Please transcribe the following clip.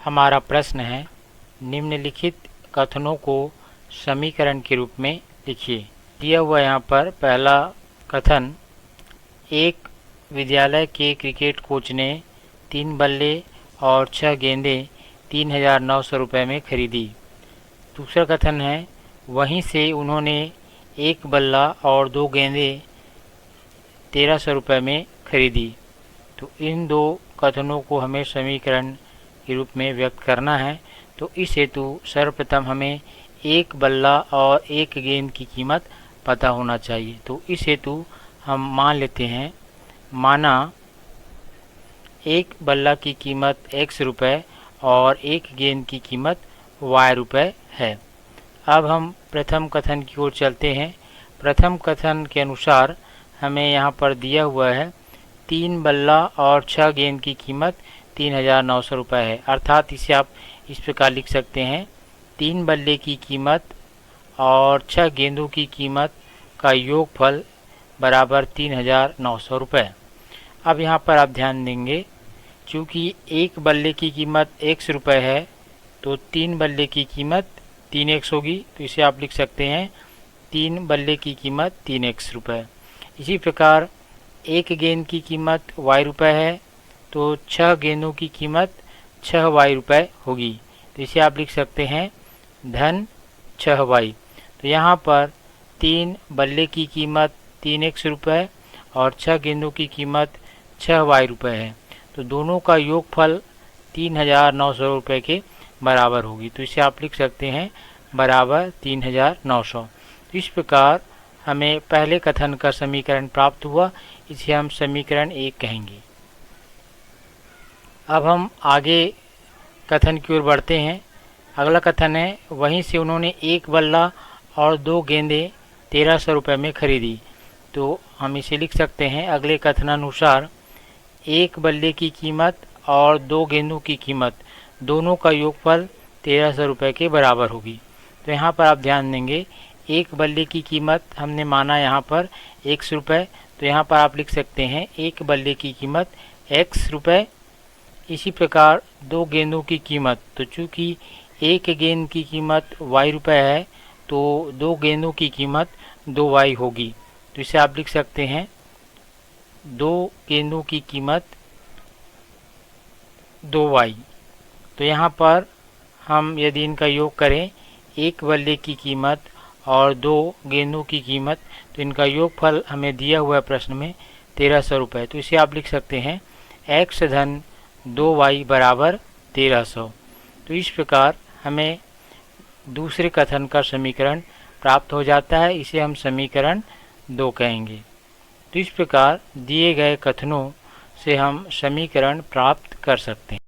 हमारा प्रश्न है, निम्नलिखित कथनों को समीकरण के रूप में लिखिए। दिया हुआ यहाँ पर पहला कथन, एक विद्यालय के क्रिकेट कोच ने 3 बल्ले और 6 गेंदें 3,900 रुपये में खरीदी। दूसरा कथन है, वहीं से उन्होंने 1 बल्ला और 2 गेंदें 1,300 रुपये में खरीदी। तो इन दो कथनों को हमें समीकरण के रूप में व्यक्त करना है। तो इस हेतु सर्वप्रथम हमें 1 बल्ला और 1 गेंद की कीमत पता होना चाहिए। तो इस हेतु हम मान लेते हैं, माना 1 बल्ला की कीमत x रुपये और 1 गेंद की कीमत y रुपये है। अब हम प्रथम कथन की ओर चलते हैं। प्रथम कथन के अनुसार हमें यहाँ पर दिया हुआ है 3 बल्ला और 6 गेंद की कीमत 3,900 रुपये है। अर्थात इसे आप इस प्रकार लिख सकते हैं, 3 बल्ले की कीमत और 6 गेंदों की कीमत का योगफल बराबर 3,900 रुपये। अब यहाँ पर आप ध्यान देंगे, चूँकि 1 बल्ले की कीमत x रुपये है तो 3 बल्ले की कीमत 3x होगी। तो इसे आप लिख सकते हैं 3 बल्ले की कीमत 3x रुपये। इसी प्रकार 1 गेंद की कीमत y रुपये है तो 6 गेंदों की कीमत 6y रुपये होगी। तो इसे आप लिख सकते हैं धन 6y। तो यहाँ पर 3 बल्ले की कीमत 3x रुपये और 6 गेंदों की कीमत 6y रुपये है। तो दोनों का योगफल 3,900 रुपये के बराबर होगी। तो इसे आप लिख सकते हैं बराबर 3,900। तो इस प्रकार हमें पहले कथन का समीकरण प्राप्त हुआ। इसे हम समीकरण 1 कहेंगे। अब हम आगे कथन की ओर बढ़ते हैं। अगला कथन है, वहीं से उन्होंने 1 बल्ला और 2 गेंदें 1,300 रुपये में खरीदी। तो हम इसे लिख सकते हैं, अगले कथनानुसार 1 बल्ले की कीमत और 2 गेंदों की कीमत दोनों का योगफल 1,300 रुपये के बराबर होगी। तो यहाँ पर आप ध्यान देंगे, 1 बल्ले की कीमत हमने माना यहाँ पर x रुपये। तो यहाँ पर आप लिख सकते हैं 1 बल्ले की कीमत x रुपये। इसी प्रकार 2 गेंदों की कीमत, तो चूँकि 1 गेंद की कीमत y रुपये है तो 2 गेंदों की कीमत 2y होगी। तो इसे आप लिख सकते हैं 2 गेंदों की कीमत 2y। तो यहाँ पर हम यदि इनका योग करें, 1 बल्ले की कीमत और 2 गेंदों की कीमत, तो इनका योगफल हमें दिया हुआ है प्रश्न में 1,300 रुपये। तो इसे आप लिख सकते हैं x धन 2y बराबर 1,300। तो इस प्रकार हमें दूसरे कथन का समीकरण प्राप्त हो जाता है। इसे हम समीकरण 2 कहेंगे। तो इस प्रकार दिए गए कथनों से हम समीकरण प्राप्त कर सकते हैं।